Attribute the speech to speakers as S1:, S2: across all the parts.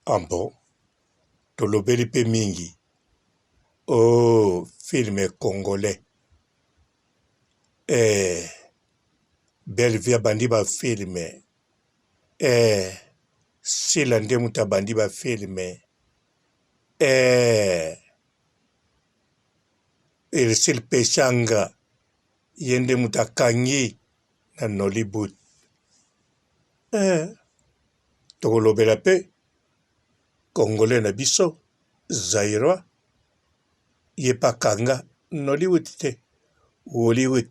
S1: Ambo, tolobeli pe mingi. Oh, film congolais. Belvia bandi ba film. Sila nde muta bandi ba film. Sil pechanga yende muta kangi na Nollywood. Tolobela pe congolais na biso Zaïrois yepa kanga Nollywood te Hollywood.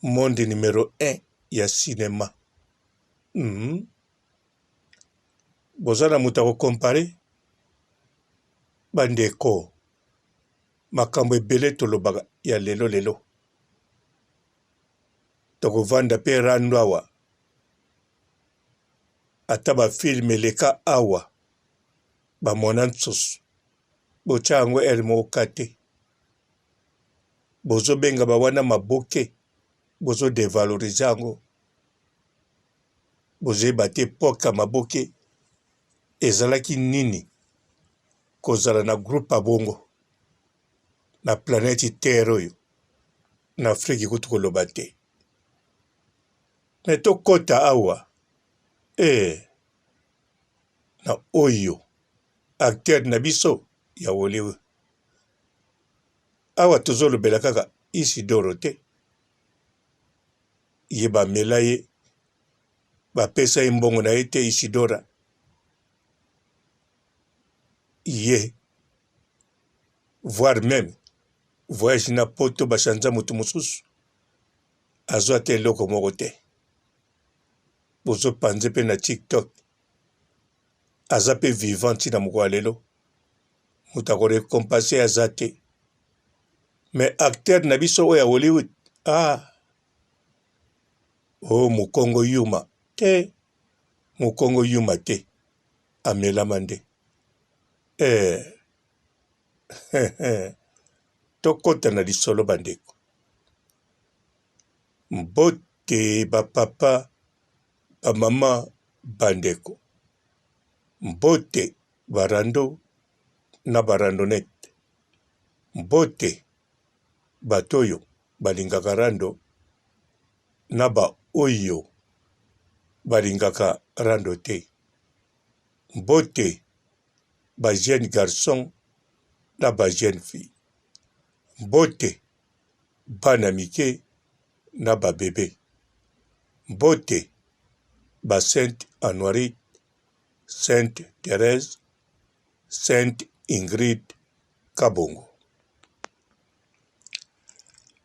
S1: Monde numéro 1 ya cinéma. Bozana muta ko compare bandeko makambo ebele tolobaka ya lelo tokovanda pe rando awa ata bafilme eleka awa bamona nsusu botya yango ele moka te bozobenga bawana maboke bozodevalorize yango bozoyeba te poka maboke ezalaki nini kozala na groupe abongo na planète terre oyo na Afrique kutu koloba te me tokota awa na oyo acteur na biso ya Hollywood awa tozolobela kaka Isidore te ye bamela ye bapesa ye mbongo na ye te Isidora ye voire même voyage na poto bashanza mutu mosusu azwa te eloko moko te bozopanze pe na TikTok aza pe vivant ntina moko ya lelo mutu akorekompase aza te mais acteur na biso oyo ya Hollywood Mukongo Yuma te Mukongo Yuma te amelama nde tokota na lisolo bandeko mbote bapapa bamama bandeko mbote barando na barandonete mbote bato oyo balingaka rando na baoyo balingaka rando te mbote ba jeune garçon na ba jeune fille mbote bana mike na ba bébé mbote ba Sainte Honorine Sainte Thérèse Sainte Ingrid Kabongo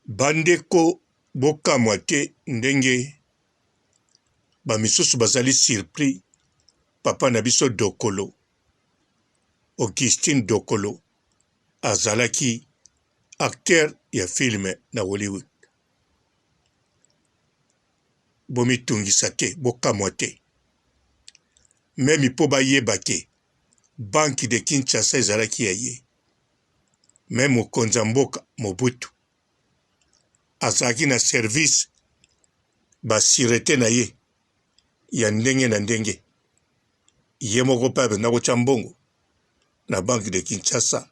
S1: bandeko bokamwa te ndenge bamisusu bazali surpris papa na biso Dokolo Augustine Dokolo azalaki acteur ya filme na Hollywood bomitungisa te bokamwa te memi po bayeba ke banki de Kinshasa ezalaki ya ye me mokonzi ya mboka Mobutu azalaki na service basirete na ye ya ndenge na ndenge ye moko mpe abenda kotya mbongo na banki de Kinshasa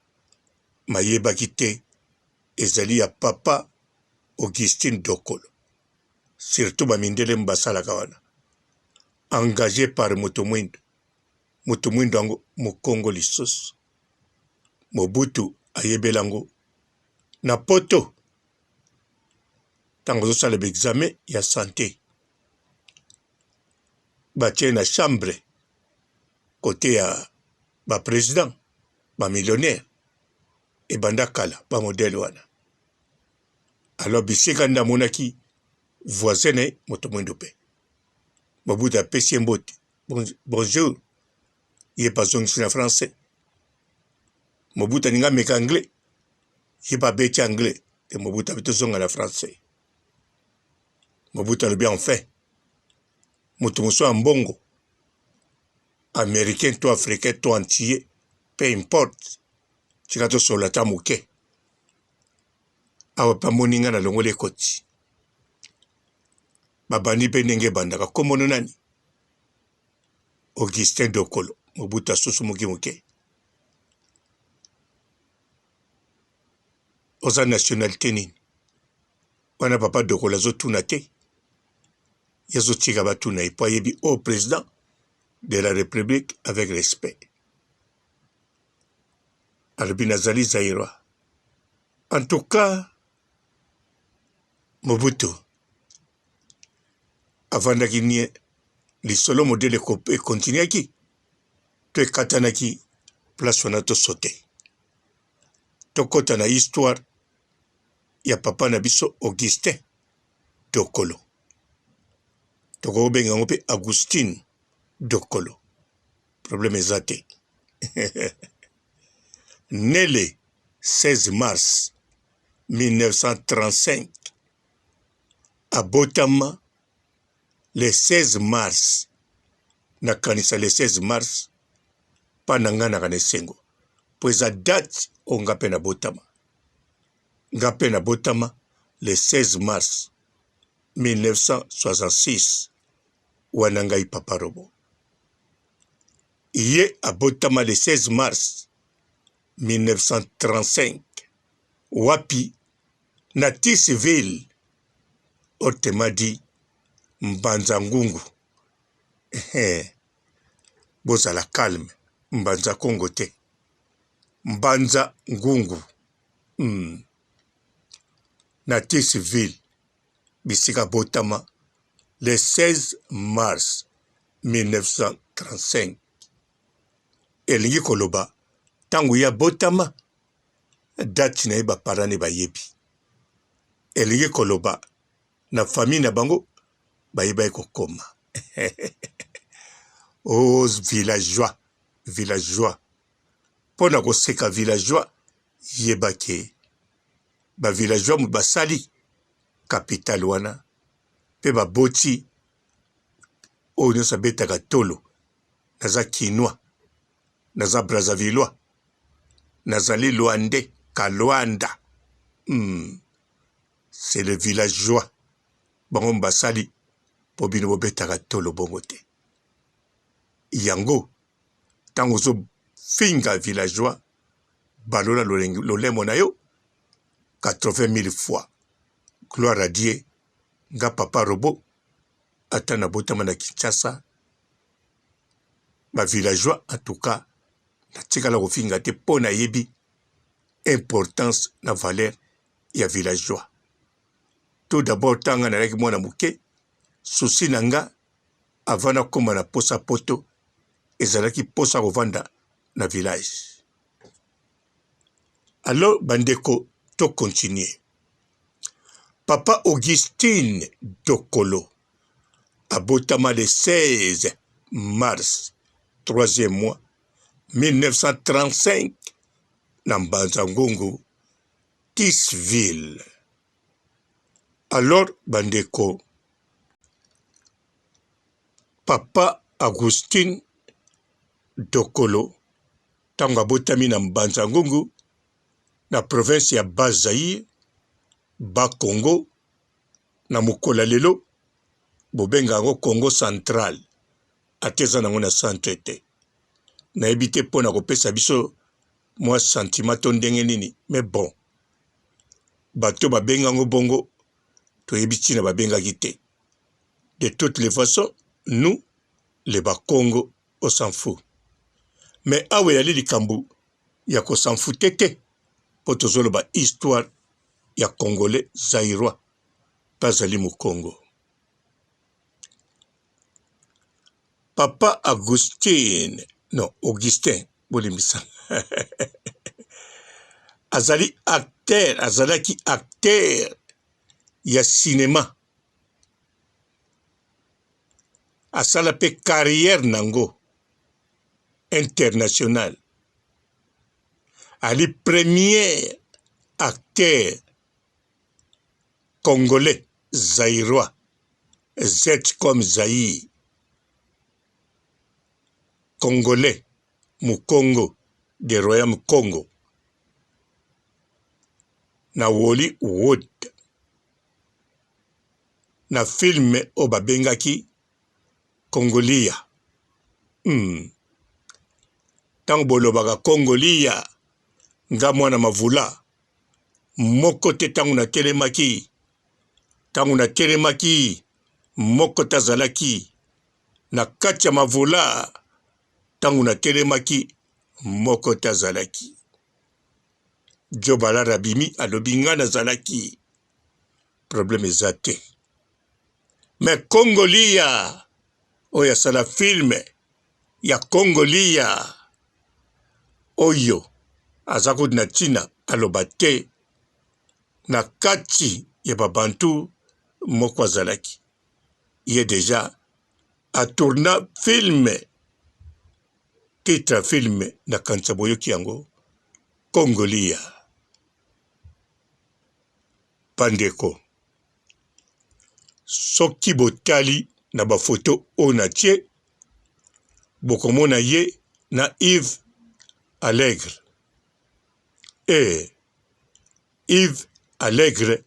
S1: mayebaki te ezali ya papa Augustine Dokolo surtout bamindele basalaka wana engagé par moto mwindo yango mokongo lisusu Mobutu ayebelango na poto ntango ozosala baexamen ya santé batie na chambre kote ya baprésident bamillionnaire ebanda kala bamodele wana alors bisika nde amonaki voisin na moto mwindo mpe Mobutu apesi ye mbote bonjour ye bazongisi na français Mobutu aninga meka anglais ye babeti anglais te Mobutu abe tozonga na français Mobutu alobi enfin moto mosusu ya mbongo américain to africain to antillais peu importe tika tosolola ata moke awa pamoni nga na longolo ekoti babandi mpe ndenge ebandaka kombono nani Augustin Dokolo Mobutu asusu muke oza nationalité nini wana papa Dokolo azotuna te yazotika batuna ye po ayebi au président de la République avec respect alobi nazali Zaïrois. En tout cas Mobutu avandaki nie lisolo modele ekontinuaki to ekatanaki place wana tosote tokota na histoire ya papa na biso Augustin Dokolo tokobenga ngo mpe Augustine Dokolo problème eza te né le 16 mars 1935 abotama le 16 mars nakanisa le 16 mars pa na nga naka na esengo po eza date oyo nga mpe na botama le 16 mars 1966 wana ngai papa Robo ye abotama le 16 mars 1935 wapi na Tisville Otemadi Mbanza Ngungu bozala calme Mbanza Kongo te Mbanza Ngungu na Tisville bisika botama le 16 mars 1935 elingi koloba tangu ya botama date na ye baparane bayebi elingi koloba na famille na bango bayeba kokoma oh villageois pona koseka villageois yebake ba villageois mu basali capital wana pe baboti oyo nyonso abetaka tolo naza Kinois naza Brazzavillois nazali Luandais Kalwanda c'est le villageois bango mbasali po bino bobetaka tolo bongo te yango ntango ozofinga villageois balola lolemo na yo 80 000 fois gloire à Dieu nga papa Robo ata na botama na Kinshasa ba villageois en tout cas natikala kofinga te mpo nayebi importance na valeur ya villageois. Tout d'abord tanga nalaki mwana muke susi na nga avant nakoma na posa poto ezalaki posa kovanda na village. Alors bandeko to continuer. Papa Augustine Dokolo abotama le 16 mars 3e mois 1935 na Mbanza Ngungu Tisville. Alors bandeko Papa Augustine Dokolo tango abotami na Mbanza Ngungu na province ya Bas-Zaïre Bas-Congo na mukola lelo bobenga ngo Congo central ateza nango na centre te nayebi te mpo na kopesa biso mwa sentiment to ndenge nini mais bon bato babenga ngo bongo toyebi ntina babengaki te. De toutes les façons nous les Bas-Congo on s'en fout mais awe yali likambu ya ko s'en fout te po tozoloba histoire ya Congolais Zaïrois bazali mu Congo. Papa Augustin bolimbisa azalaki acteur ya cinéma asala pe carrière nango international ali premier acteur congolais zaïrois Z comme Zaïre congolais mu Congo de Royaume Congo na Hollywood na film o babengaki Congolia Tango bolobaka Kongolia nga mwana mavula moko te tango na telemaki. Tango na telemaki moko tazalaki na kati ya mavula. Tango na telemaki moko tazalaki. Jobala Rabimi alobi nga nazalaki. Problème eza te. Mais Kongolia oyo asala filme ya Kongolia oyo aza koti na ntina aloba te na kati ya babantu moko azalaki. Ye deja atourna filme, titre filme na kanisa boyoki yango Kongolia. Bandeko, soki botali na bafoto oyo na tie bokomona ye na Yves Allègre. Yves Allègre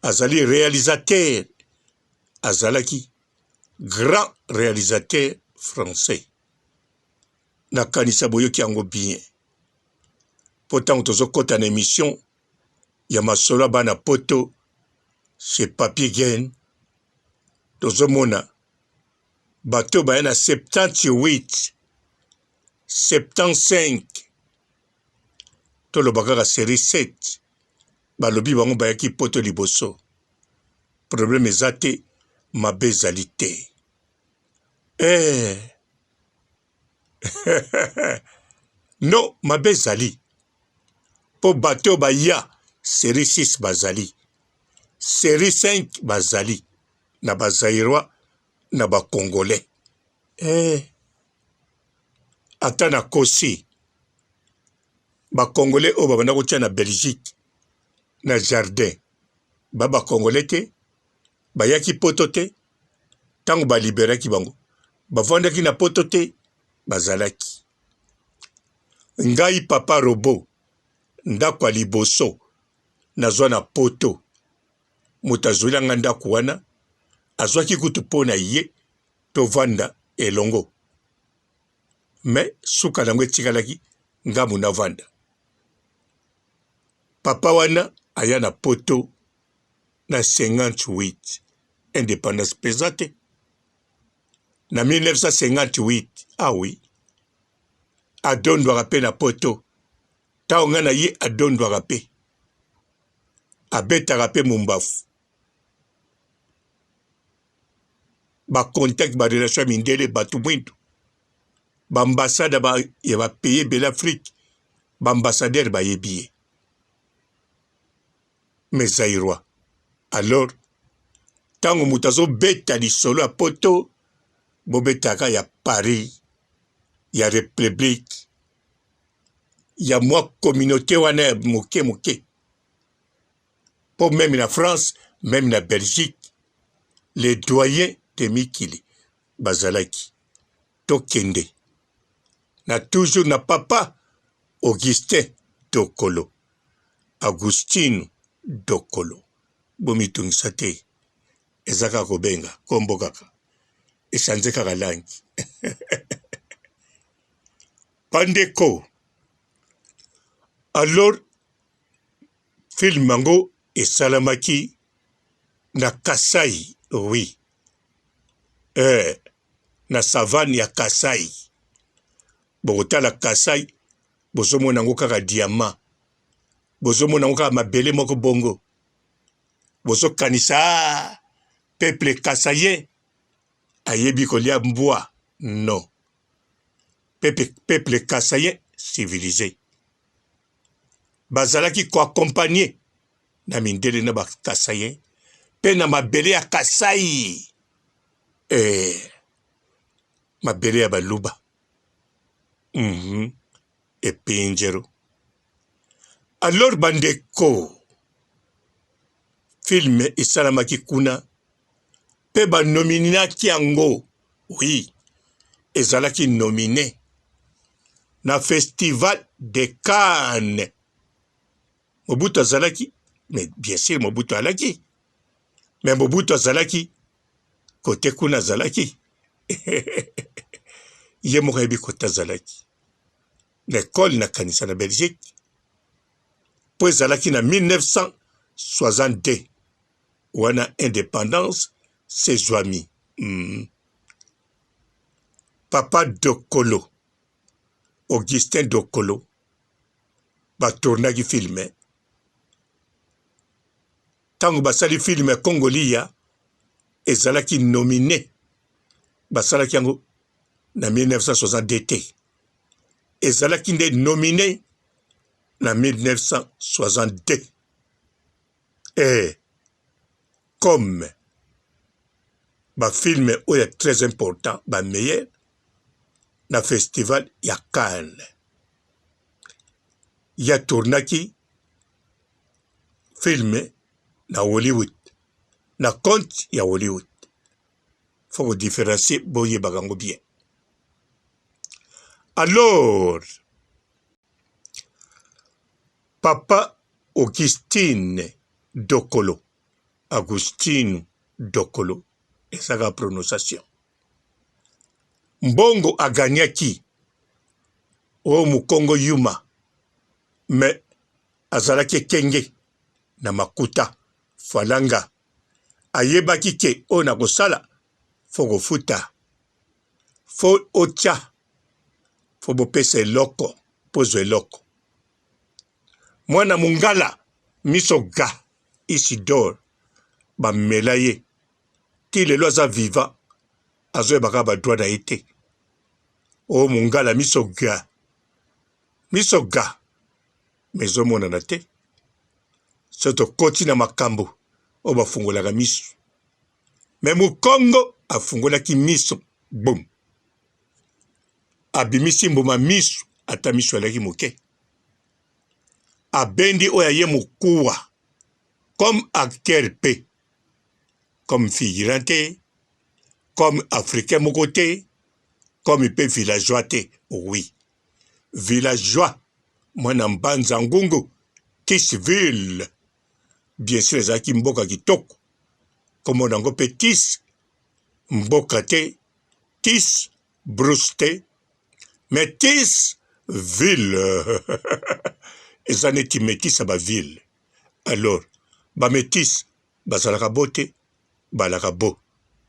S1: azali réalisateur, azalaki grand réalisateur français. Nakanisa boyoki yango bien. Pourtant tozokota na émission ya masolo bana poto chez Papier Gain. Tozomona bato baya na 78, 75. Tolobaka ka série 7. Balobi bango bayaki poto liboso. Problème eza te, mabe ezali te. Non, mabe ezali. Po bato baya série 6 bazali. Série 5 bazali. Na bazaïrois, na ba Congolais. Ata na kosi. Ba Congolais oyo babanda kotia na Belgique. Na jardin. Ba Congolais te. Bayaki poto te. Tango ba liberaki bango. Bavandaki na poto te. Bazalaki. Ngai papa Robo. Ndako ya liboso. Nazwa na poto. Mutazwila nga ndako wana. Azwaki kutu pona ye. Tovanda elongo. Mais suka nango etikalaki. Nga muna vanda. Papa wana aya na poto na 58. Indépendance pesate. Na 1958. Ah oui. Adondwaka pe na poto. Taonga na ye adondwaka pe. Abetaka pe mumbafu. Ba contact ba relation mindele batu mwindu. Ba ambassade ba ya ba pays de l'Afrique. Ba ambassadeur ba yebiye. Mais Zaïrois. Alors, tango mutazo beta lisolo a poto, bobetaka ya Paris, ya République, ya mwa communauté wana moke. Pour même la France, même la Belgique, les doyens de Mikili, Bazalaki, Tokende. Na toujours na papa, Augustin Dokolo, Agustino Dokolo. Bomitungisa te. Ezaka kobenga, kombo kaka. Esanze kaka langi. Pandeko. Alors, film mango esalamaki na Kasai, oui. Na savane ya Kasai. Bokotala Kasai, bozomona ngo kaka diamant. Bozomona ngo kaka mabele moko bongo. Bozo kanisa peuple kasayen ayebi kolia mbwa. Non. Peuple kasayen civilisé. Bazalaki ko accompagner na mindele na ba kasayen pe na mabele ya Kasai. Mabele ya baluba. Epinjero. Alors bandeko film esalamaki kuna pe ba nominaki yango. Oui, ezalaki nominé na Festival de Cannes. Mobutu azalaki, mais bien sûr Mobutu alaki. Mais Mobutu azalaki, côté kuna azalaki. ye moko yebi kota azalaki l'école na kanisa na Belgique po ezalaki na 1962 wana indépendance sezwami. Papa Dokolo, Augustin Dokolo, batournaki filme. Tango basali filme Congolia, ezalaki nominé, basalaki yango na 1962. Ezalaki nde nominé na 1962. Et comme ba film est très important, ba meilleur na festival ya Cannes. Ya tournaki film na Hollywood, na compte ya Hollywood. Faut différencier boye bagango bien. Alors, Papa Augustine Dokolo, Agustine Dokolo, et sa prononciation. Mbongo aganyaki o Mukongo Yuma, mais azalaki kenge na makuta falanga ayebaki ke o na kosala fo kofuta fo otia fo bopesa eloko pozwa eloko. Mwana mungala misoga Isidore bamela ye ti lelo aza viva azoyebaka badroit na ye te. O mungala misoga mezomonana te so tokoti na makambo o bafungolaka miso. Me Mukongo afungolaki miso boum, abimisi mbuma miso ata miso alaki moke. Abendi oyo aye mokuwa comme acteur pe, comme figurant te, comme africain moko te, comme pe villageois te. Oui, villageois mwana mbanza ngungu Tisville, bien sûr ezalaki mboka kitoko kombo nango pe Tis mboka te, Tis Bruce te, mais Tis ville eza neti métis ba ville. Alors ba métis bazalaka bo te, balaka bo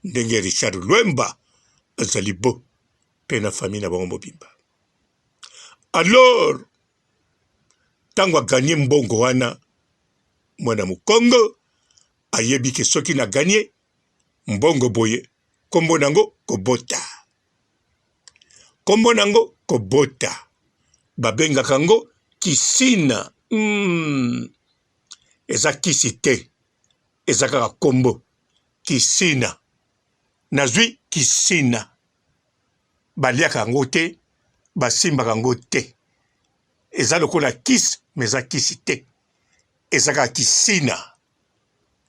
S1: ndenge Richard Lwemba azali bo pe na famille na bango mobimba. Alors tango aganye mbongo wana mwana Mukongo ayebi ke soki na ganye mbongo boye kombo nango kobota. Kombo nango kobota babengaka ngo kisina. Eza kisi te, eza kaka kombo kisina. Nazwi kisina baliaka yango te, basimbaka yango te. Eza lokola kisi me eza kisi te, eza kaka kisina.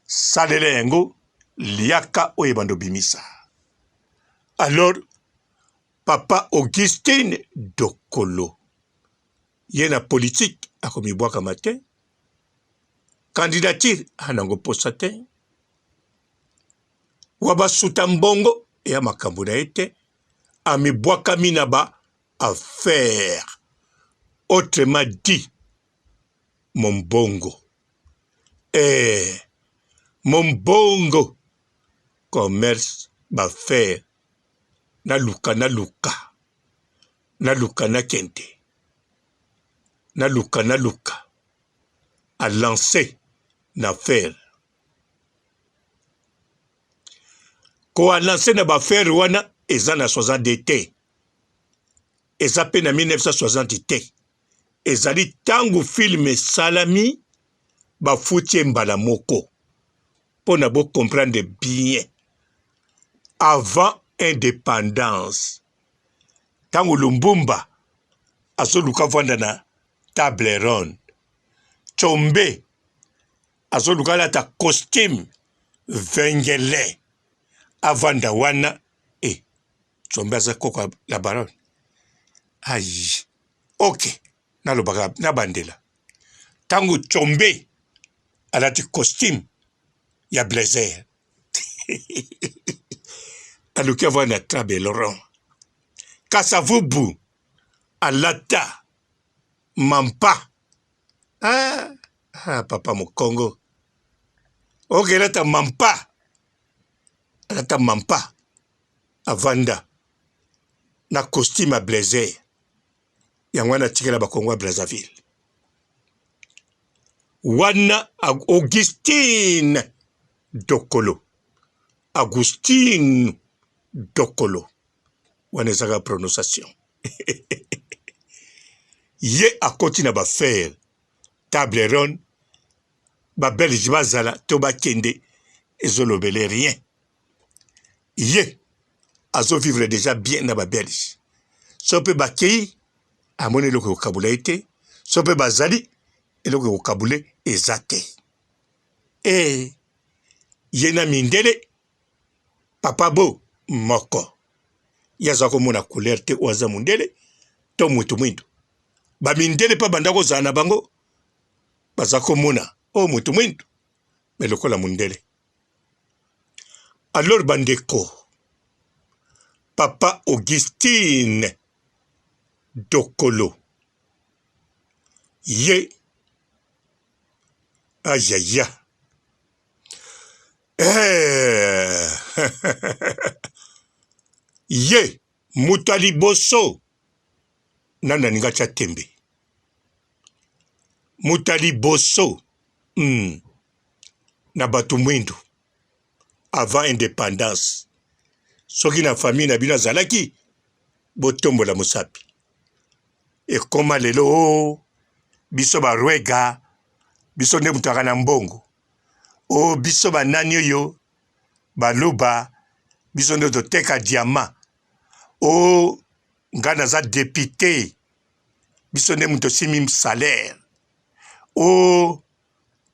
S1: Salela yango liaka oyo bando bimisa. Alors Papa Augustine Dokolo ye na politique akomibwaka mate, candidature anango posa te, wabasuta mbongo ya makambo na ete amibwaka mina ba affaire. Autrement dit, mon bongo. Mon bongo commerce ba faire na luka na kente. Na luka a lancé na faire. Ko a lancé na ba faire wana eza na 60 te. Eza pe na 1960 te. Ezali tangu film salami ba futie mbala moko. Pona bo comprendre bien. Avant indépendance, tangu Lumbumba azoluka vanda na table ronde, Tshombe azoluka lata costume vengele avanda wana Tshombe aza koko la baronne. Aïe, ok, nalobaka na bandela. Tangu Tshombe alati costume ya blazer. aluki avanda table ronde. Kasavubu, Alata, Mampa. Papa Mokongo. Ok, Alata Mampa. Alata Mampa. Avanda. Na costume à blazer. Yangwana tikela Bakongo à Brazzaville. Wana Augustine Dokolo. Augustine Dokolo. Wana zaga prononciation. Ye a continué à faire table ronde. Ba belge bazala toba kende ezolobele rien. Ye azo vivre déjà bien na ba belge. Sope ba kei amone loko kabula ete, sope bazali eloko kabule ezate. Ye na mindele papa bo moko. Yazako mona couleur te oza mundele to mutu mwindu. Ba mindele pa bandako zana bango bazako mona o mutu mwindu. Mais lokola mundele. Alors bandeko, papa Augustine Dokolo, ye, ayaya, ye, mutali boso, nana ninga cha tembe. Mutali boso, na batu mwindu. Avant indépendance. Soki na famille na bina zalaki, botombo la musapi. Et koma lelo, biso ba rwega, biso ne mutaka na mbongo. Biso ba nani yo, ba luba, biso ne teka diamant. Ngana za député, biso ne muto simi salaire.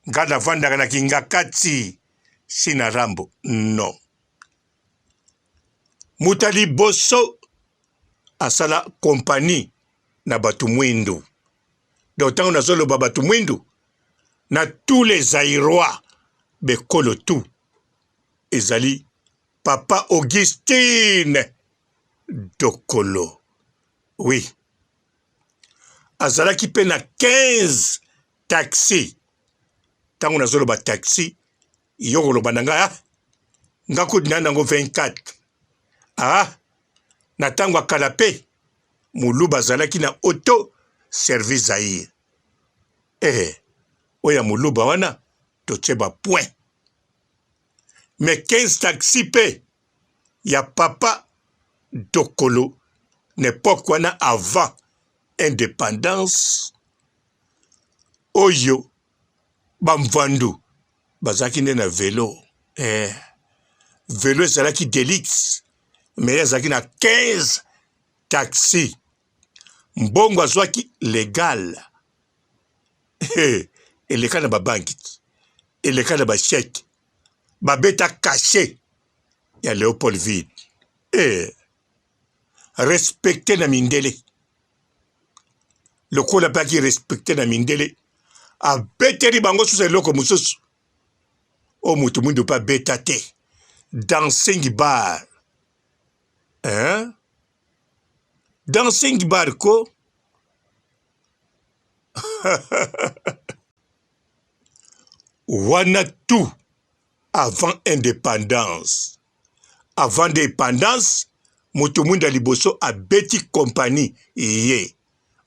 S1: Ngana vanda na kinga kati. Sina rambo, non. Mutali boso asala compagnie na batu mwindu. D'autant na zolo batu mwindu na tous les Zaïrois bekolo tout. Ezali papa Augustine Dokolo. Oui. Azala ki pe na 15 taxi. Tango na zolo ba taxi. Yoko lo bananga ngaku nanango 24. Na tango akalape muluba zalaki na auto service Zaïre. Oya muluba wana tocheba point. Mais 15 taxi pe ya papa Dokolo n'époque wana avant indépendance oyo bamvandu bazaki nde na vélo. Vélo ezalaki Delix. Mais ezalaki na 15 taxi. Mbongo azwaki légal. Eleka na babanki. Eleka na bachèque. Babeta caché. Ya Léopoldville. Respecté na mindele. Lokola paki respecté na mindele. Abeteri bango sous eloko mususu. Mutu mwindu pa beta te. Dancing bar. Dancing bar ko. Wana tout avant indépendance. Avant indépendance, mutu mwindu liboso a beti compagnie ye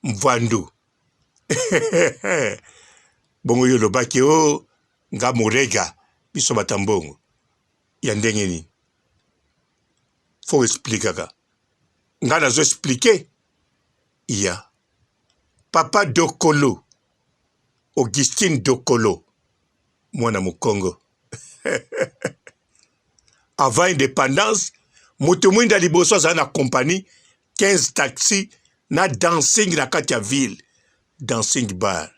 S1: mvandu. Bongo yo lobaki nga murega biso batambongo. Ya ndenge ni. Faut expliquer ka. Nga nazo expliquer. Ya. Papa Dokolo. Augustine Dokolo. Mwana Mukongo. Avant indépendance, mutu mwinda liboso za na compagnie 15 taxi na dancing na kati ya ville. Dancing bar.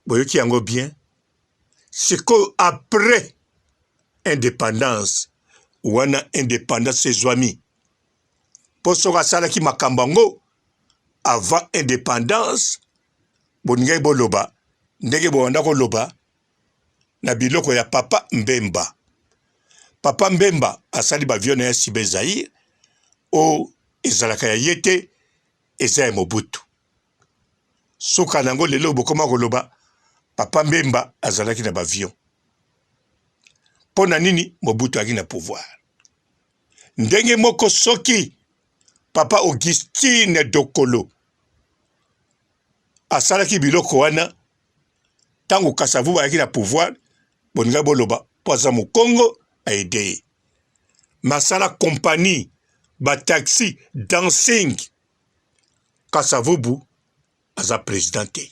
S1: Boyoki yango bien. C'est que après indépendance, wana indépendance ezwami. Posoka salaki makambango avant indépendance, boningai boloba, ndenge bonda ko loba na biloko ya papa Mbemba. Papa Mbemba asali ba vione ya Sibe Zaïre ezalaka ya ye te, eza ya Mobutu. Soka nango lelo bokoma koloba Papa Mbemba azalaki na bavion. Pona nini Mobutu aki na pouvoir. Ndenge moko soki Papa Augustine Dokolo asalaki biloko wana tango Kasavubu ayaki na pouvoir, boninga boloba poza Mukongo aide. Masala compagnie ba taxi dancing Kasavubu aza présidenté.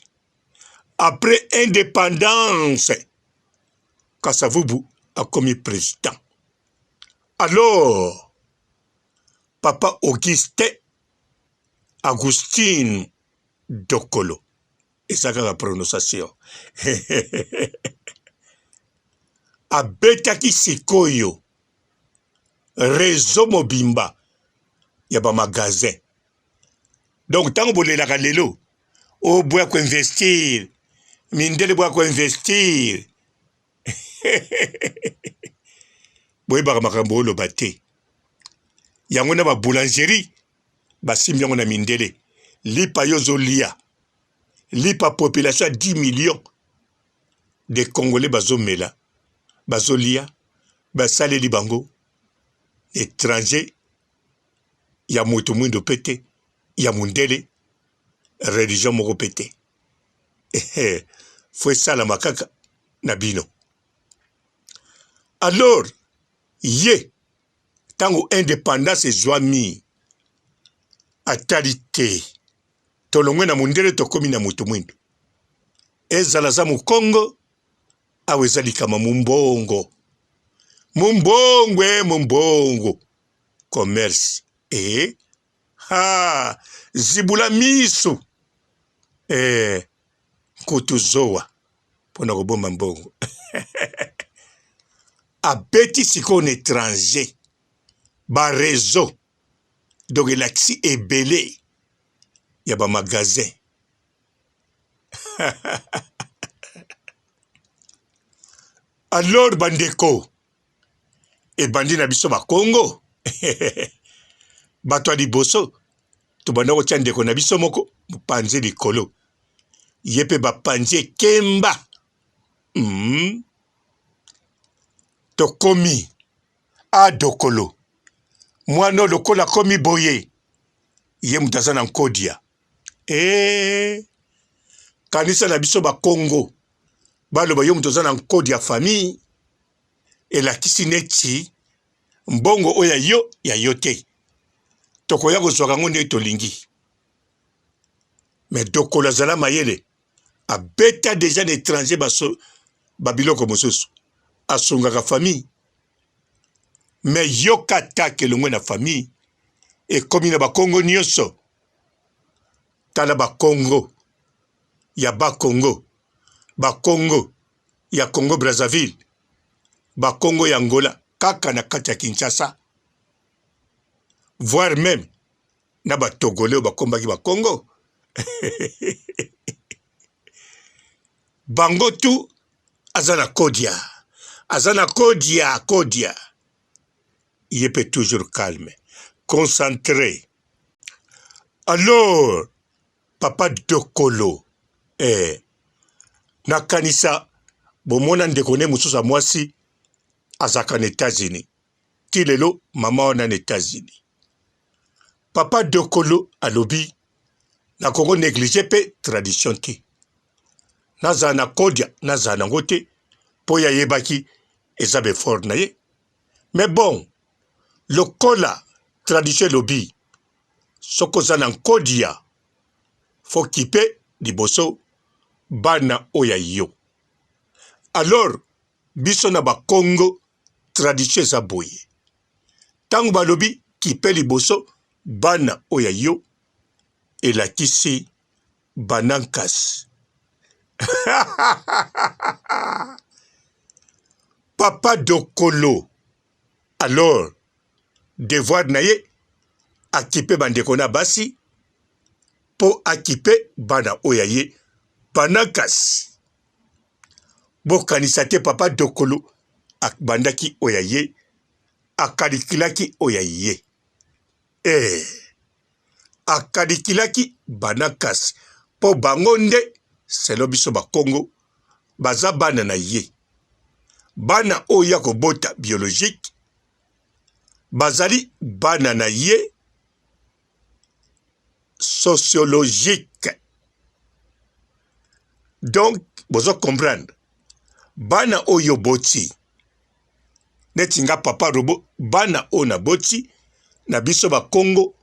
S1: Après indépendance, Kasavubu a commis président. Alors, Papa Agustin Dokolo, et ça la prononciation, abetaki sikoyo réseau mobimba yaba magasin. Donc tango bolelaka lelo o boya ko investir mindele boya ko investir boye baka makambo oloba te yango na ba boulangerie basimbi yango na mindele lipa yozolia lipa population à 10 millions de Congolais bazomela bazolia basaleli bango étranger ya moto mwindo pete ya mundele religion moko pete faut sala makaka na bino. Alors ye tango indépendance ezwami atali te tolongwe na mundele tokomi na moto mwindo ezala za Mukongo awe ezali kama mumbongo mumbongo commerce zibula misu kutuzoa pona kobomba mbongo abeti siko na étranger ba réseau donc laxi ebele ya ba magasin alors bandeko ebandi na biso ba Congo bato liboso tobanda kotia ndeko na biso moko mopanzi likolo ye mpe bapanzi kemba tokomi Dokolo mwana lokola komi boye ye mutu aza na nkodia kanisa na biso ba Congo baloba yo mutu aza na nkodia famille elakisi neti mbongo oyo ya yo te tokoya kozwaka ngo nde tolingi. Mais Dokolo azala mayele abeta déjà na étranger babiloko mosusu asungaka famille mais yoka take longwe na famille ekomi na bakongo nyonso tala bakongo ya bakongo bakongo ya Congo Brazzaville bakongo ya Angola kaka na kati ya Kinshasa voire même na batogolais bakombaki bakongo bango tu azana kodia il peut toujours calme concentré. Alors Papa Dokolo nakanisa bomona ndeko ne mususu ya mwasi azaka na États-Unis ti lelo mama wana na États-Unis. Papa Dokolo alobi na Congo négligé pe tradition te nazala na kodia nazala nango te po ya yebaki eza befort na ye. Mais bon lokola tradition lobi soko za na kodia fo kipe liboso bana oya yo. Alors biso na ba Congo tradition eza boye tango balobi kipe liboso bana oya yo elakisi banankasi Papa Dokolo alors devoir na ye akipe bandeko na basi po akipe bana oya ye banankasi bokanisa te Papa Dokolo akbandaki oya ye akalikilaki oya ye akadikilaki bana kasi po bango nde selo biso bakongo baza bana na ye bana oyo ya kobota biologique bazali bana na ye sociologique. Donc bozo comprendre bana oyo boti netinga papa robo bana o na boti na biso ba Congo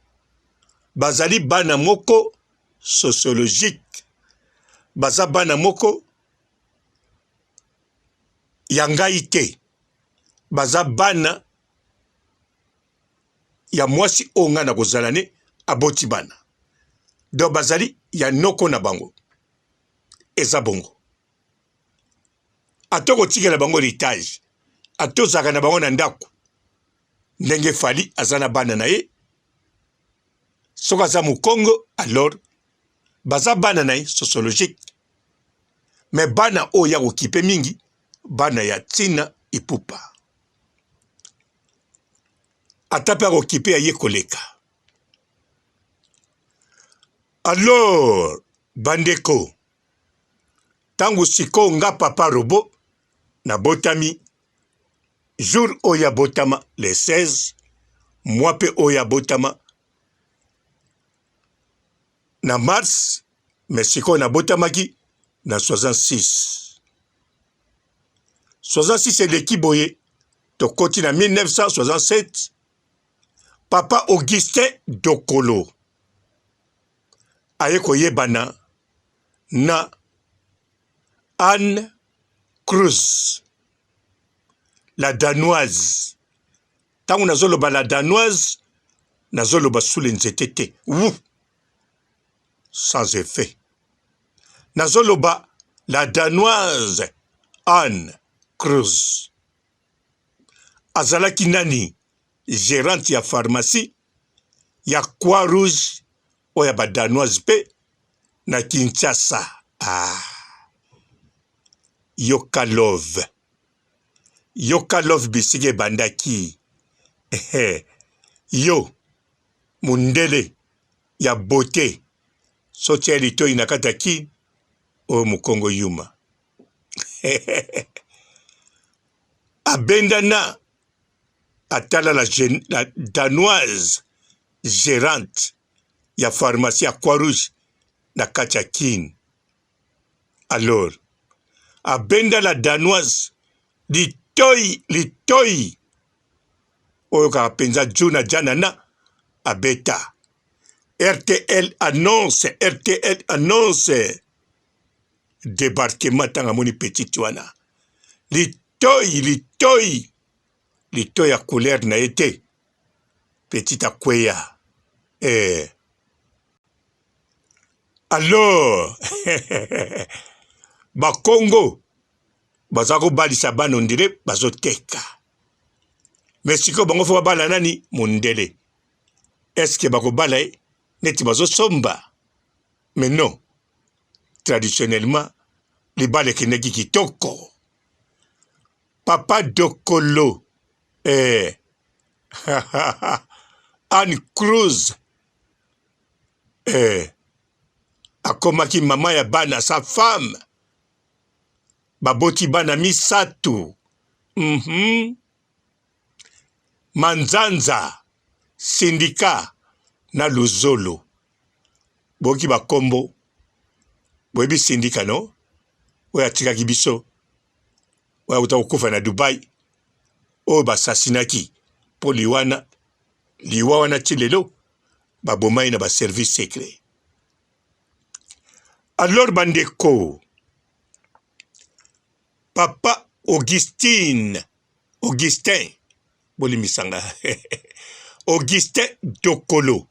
S1: bazali bana moko sociologique baza bana moko ya ngai te baza bana ya mwasi o nga na kozala ne aboti bana donc bazali ya noko na bango eza bongo atoko tikela bango héritage atozaka na bango na ndako ndenge fali azana bana na ye soka aza mukongo alors baza bana na ye sociologique mais bana oyo ya kokipe mingi bana ya ntina epupa ata mpe akokipe ya ye koleka. Alors bandeko tangu siko nga papa robo na botami jour oya botama le 16 moi pe oya botama na mars mais siko na botamaki na 66 eleki boye tokoti na 1967 papa Augustin Dokolo aye koyebana na Anne Cruz la danoise tangu nazoloba la danoise nazoloba sous nzete te sans effet nazoloba la danoise Anne Cruz azalaki nani gérante ya pharmacie ya Croix Rouge oya ba danoise pe na Kinshasa. Yoka love bisike bandaki yo mundele ya beauté sotia litoi na kataki o mukongo yuma abendana atala la danoise gérante ya pharmacie à Croix-Rouge na Kachakin. Alors abenda la danoise litoi oyo kaka penza juna janana abeta RTL annonce débarquement tanga moni petit wana litoi ya couleur na été petit akweya alors bakongo baza kobalisa bana ondire bazoteka mais siko bango fo babala nani mundele est-ce bakobala ye neti bazosomba mais non traditionnellement libala ekendeki kitoko papa Dokolo Anne Cruz akomaki mama ya bana sa femme baboti bana misatu Manzanza Sindika na Luzolo boki bakombo boyebi Sindika no oyo atikaki biso oyo akuta kokufa na Dubai oyo basasinaki mpo liwa wana ti lelo babomai na baservice secret. Alors bandeko papa Augustin bolimisanga Augustin Dokolo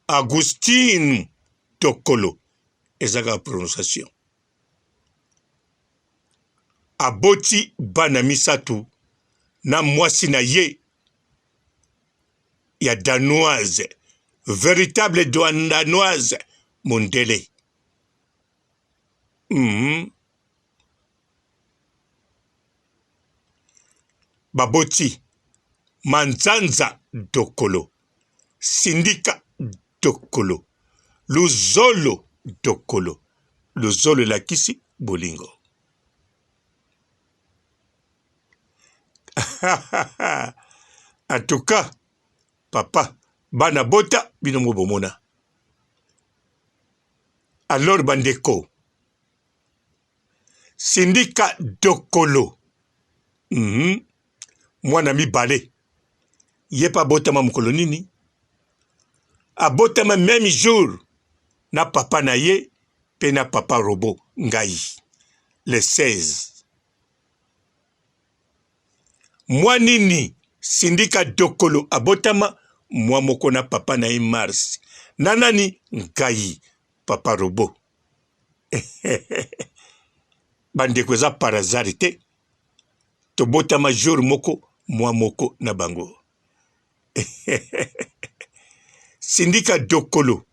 S1: Agustin Dokolo ezaka prononciation aboti bana misatu na mwasi na ye ya danoise véritable danoise mondele baboti Manzanza Dokolo Sindika Dokolo luzolo dokolo. Luzolo elakisi bolingo. En tout cas, papa, bana bota bino bomona. Alors bandeko, sindika dokolo. Mwana mibale. Yepa botama mokolo nini? Abotama même jour na papa na ye pe na papa Robo ngai. Le 16. Mwa nini sindika dokolo abotama mwa moko na papa na ye Mars. Nanani ngai papa Robo. Bandeko eza par hasard te. Tobotama jour moko mwa moko na bango. Sindika dokolo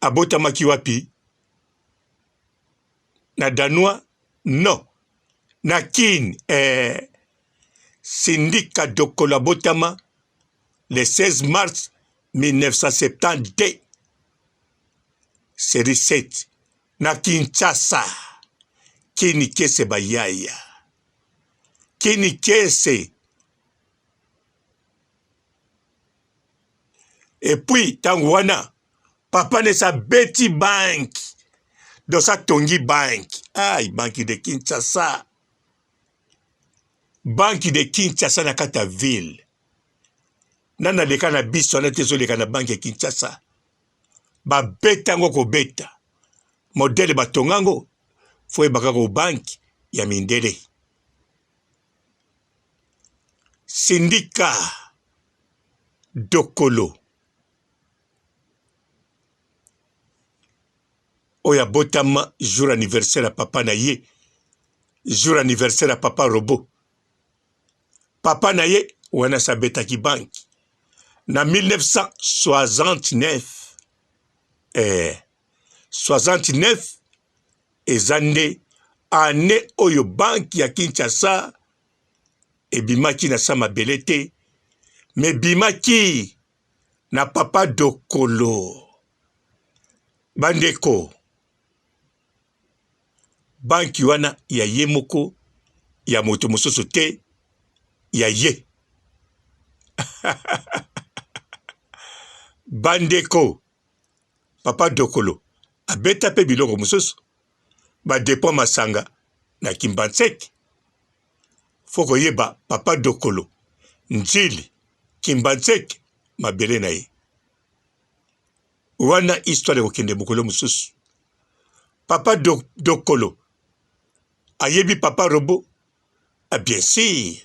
S1: abotamaki wapi? Na Danois? Non. Na Kin. Sindika dokolo abotama le 16 mars 1972. Série 7. Na Kinshasa. Kini kese bayaya. Kini kese. Et puis, Tangwana, papa ne sa beti bank. Dans sa tongi bank. Aïe, banque de Kinshasa. Banque de Kinshasa na kata ville. Nana leka na biso na tezo leka na banque de Kinshasa. Ba beta ngo ko beta. Modele batongango. Foye baka ko bank ya mindele. Sindika dokolo. Oya botama jour anniversaire à papa na ye. Jour anniversaire à papa Robo. Papa na ye wana sa betaki bank. Na 1969. 69 ezande ane oyo bank ya Kinshasa ebimaki na sa mabele te. Me bimaki na papa dokolo. Bandeko. Banki wana ya ye moko ya moto mosusu te ya ye. Bandeko. Papa dokolo abeta pe biloko mosusu. Ba depo masanga na Kimbanseki. Foko yeba papa dokolo njili Kimbanseki mabele na ye. Wana histoire okende mokolo mosusu. Papa dokolo ayebi papa Robo. Ah, bien sûr.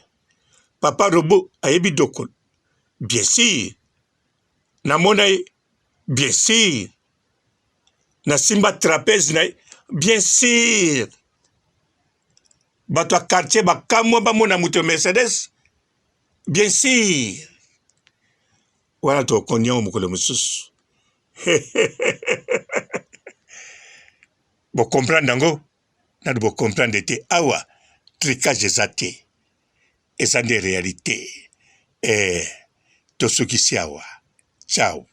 S1: Papa Robo ayebi dokolo. Bien sûr. Namona ye. Bien sûr. Na simba trapèze na ye. Bien sûr. Bato a quartier bakamwa bamona muto Mercedes. Bien sûr. Wana to konyango mokolo mosusu. Bo comprendre nango. Na bo comprendre te awa. Tricage eza te. Eza nde réalité. Tosukisi awa. Ciao.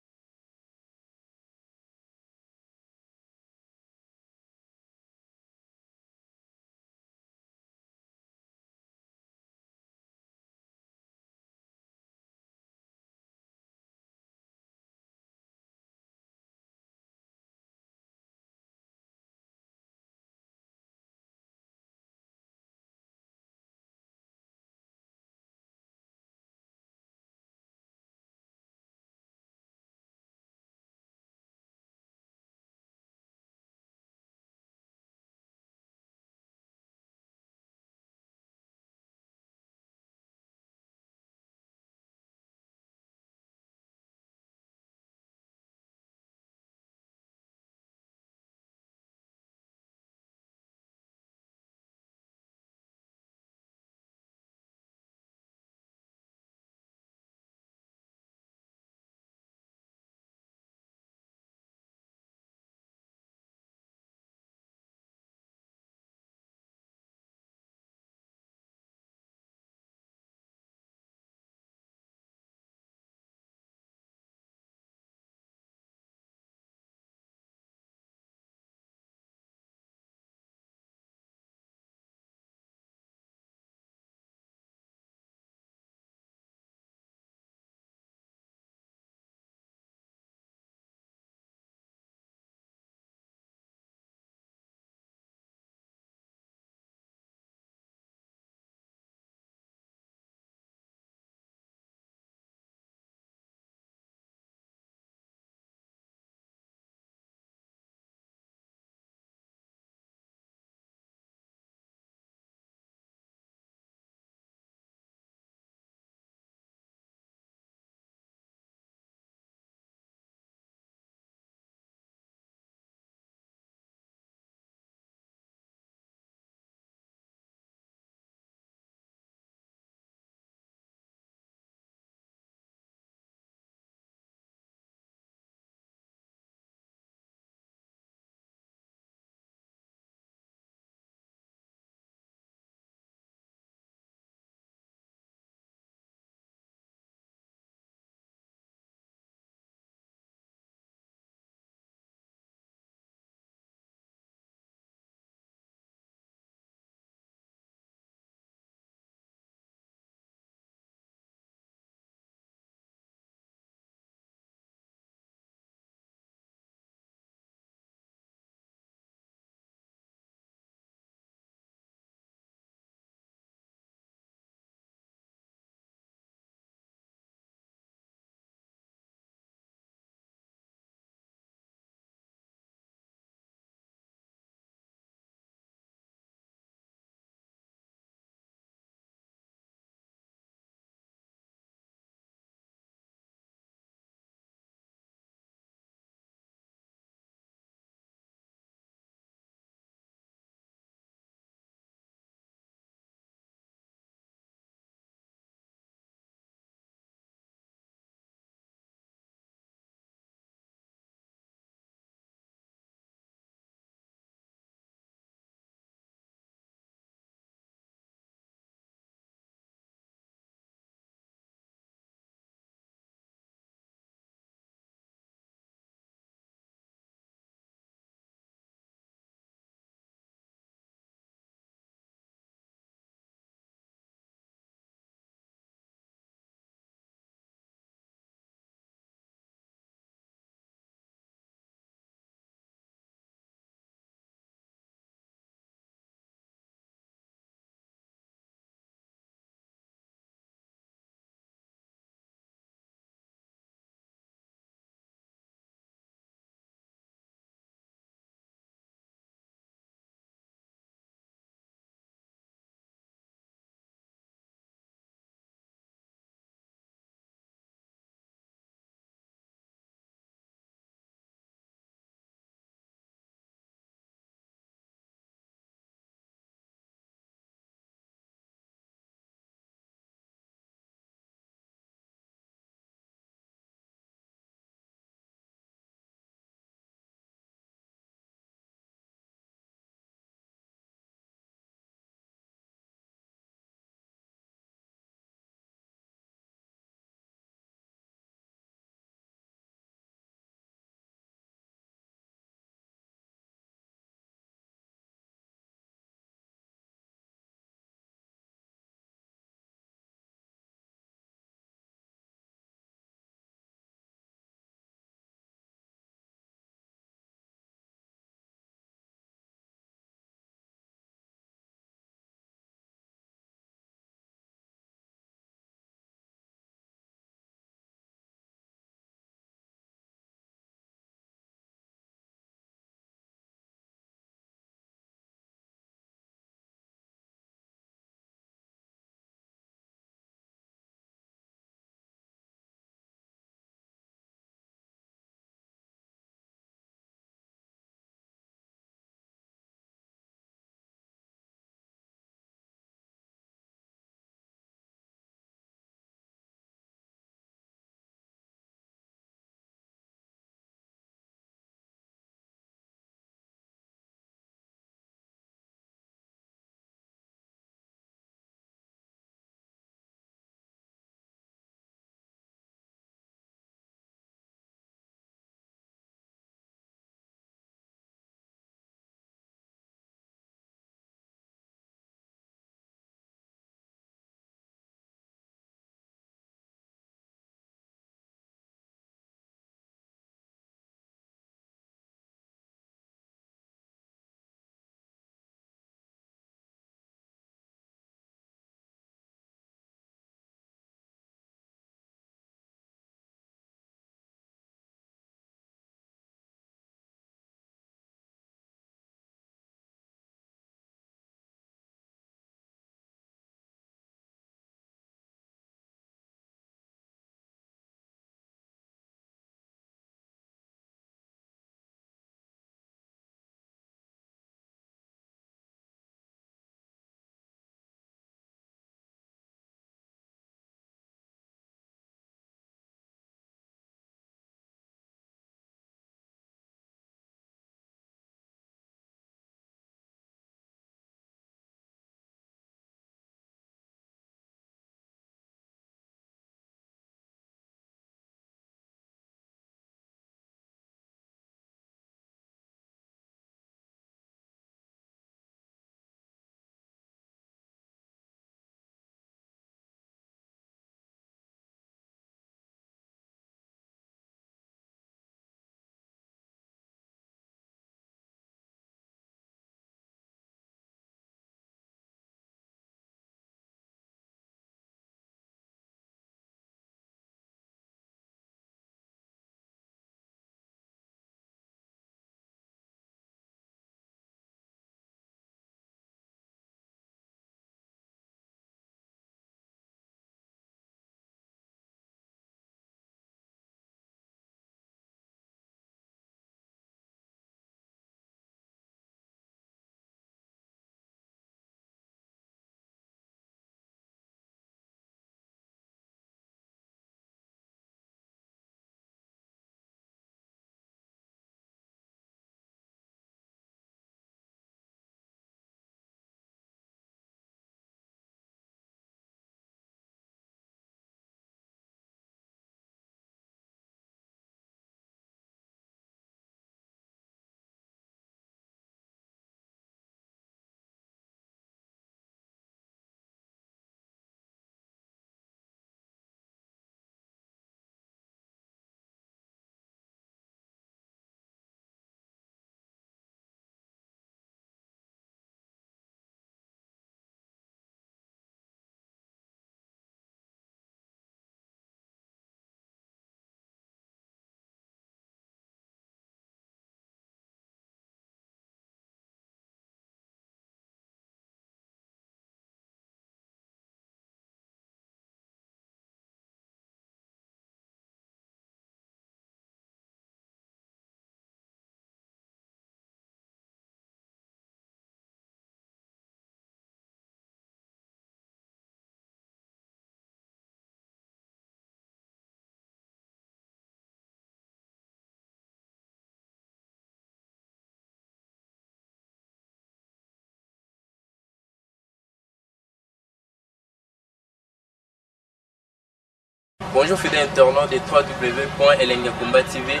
S2: Bonjour fidèles internautes de www.elengiakomba TV.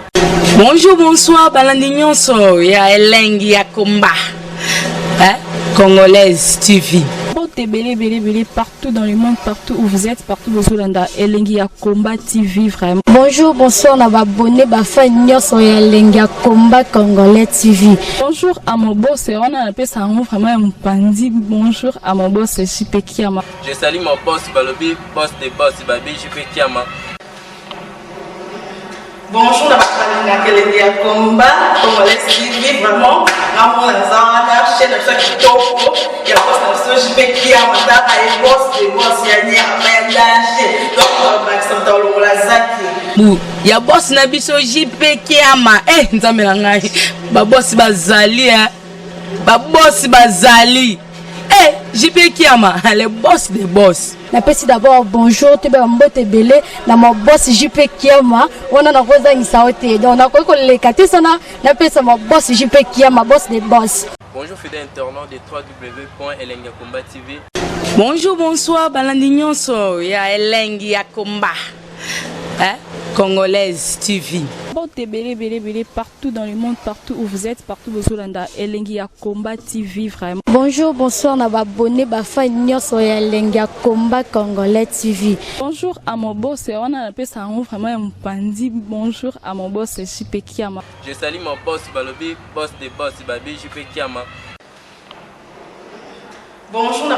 S3: Bonjour, bonsoir, balandi nyonso ya Elengi ya Komba, Congolaise TV.
S4: Belé partout dans le monde, partout où vous êtes, partout où vous êtes, Elengi ya Komba TV vraiment.
S5: Bonjour, bonsoir, on va abonner fan nyonso ya Elengi ya Komba Congolais TV.
S4: Bonjour à mon boss, on a appelé ça vraiment un pandi. Bonjour à mon boss, JP Kiama.
S2: Je salue mon boss Balobi, boss des boss Babi, JP Kiama.
S6: Bonjour, la Elengi ya Komba Congolais TV vraiment. Ramon Lazana, chaîne de ça qui topo, il y a pas de JP Kiama, t'as un boss des boss, il y a un danger. Donc on va accepter le Lazaki.
S3: Ya boss na biso JP Kiama, nzambe na ngai. Ba boss bazali ba boss bazali. JP Kiama, le boss des boss.
S5: Napesi d'abord bonjour, tu es mbote belé, na mon boss JP Kiama, on a rosa insaote. Donc on a quoi les katesana, napesi mon boss JP Kiama, boss des boss.
S2: Bonjour fidèles internautes de www.elengiakomba TV.
S3: Bonjour, bonsoir, balandi nyonso ya Elengi ya Komba, Congolaise TV.
S4: Belé partout dans le monde, partout où vous êtes, partout où vous êtes, Elengi ya Komba TV vraiment.
S5: Bonjour, bonsoir, on va abonner fan nyonso ya Elengi ya Komba Congolais TV.
S4: Bonjour à mon boss, on a appelé ça vraiment un pandi. Bonjour à mon boss, JP Kiama.
S2: Je salue mon boss Balobi, boss des boss Babi, JP Kiama.
S6: Bonjour, la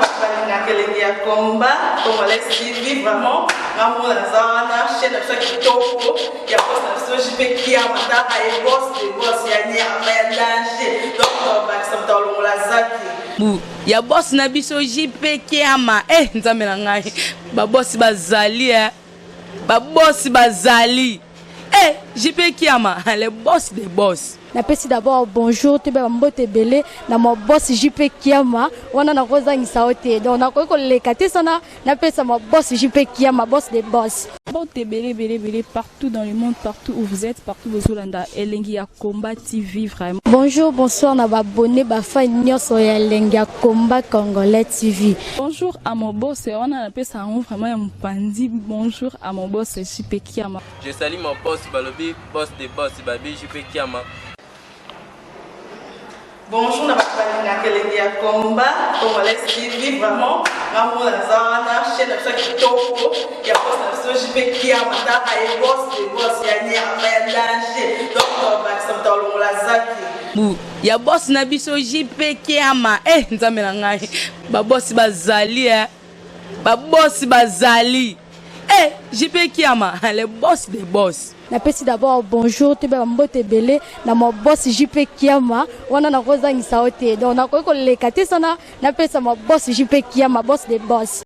S6: Elengi ya Komba Congolais TV vraiment. Ramon Lazana, chaîne de ça qui topo, il y a pas de JP Kiama, t'as un boss des boss, il y a un danger. Donc on va accepter le Lazaki.
S3: Ya boss na biso JP Kiama, nzambe na ngai. Ba boss bazali ba boss bazali. JP Kiama, le boss des boss.
S5: Napesi d'abord bonjour, tu es mbote belé, na mon boss JP Kiama, on a rosa insaote. Donc on a quoi les katesana, napesi mon boss JP Kiama, boss des boss.
S4: Belé partout dans le monde, partout où vous êtes, partout où vous êtes, Elengi ya Komba TV vraiment.
S5: Bonjour, bonsoir, on va abonner fan nyonso ya Elengi ya Komba Congolais TV.
S4: Bonjour à mon boss, on a appelé ça vraiment un pandi. Bonjour à mon boss, JP Kiama.
S2: Je salue mon boss Balobi, boss des boss Babi, JP Kiama.
S6: Bonjour, la Elengi ya Komba Congolais TV vraiment. Ramon Lazana, chaîne de ça qui topo, il y a pas de JP Kiama, t'as un boss des boss, il y a un danger. Donc on va accepter le Lazaki.
S3: Ya boss na biso JP Kiama, nzambe na ngai. Ba boss bazali ba boss bazali. JP Kiama, le boss des boss.
S5: Napesi d'abord bonjour, tu es mbote belé, na mon boss JP Kiama, on a rosa insaote. Donc on a quoi les katesana, napesi mon boss JP Kiama, boss des boss.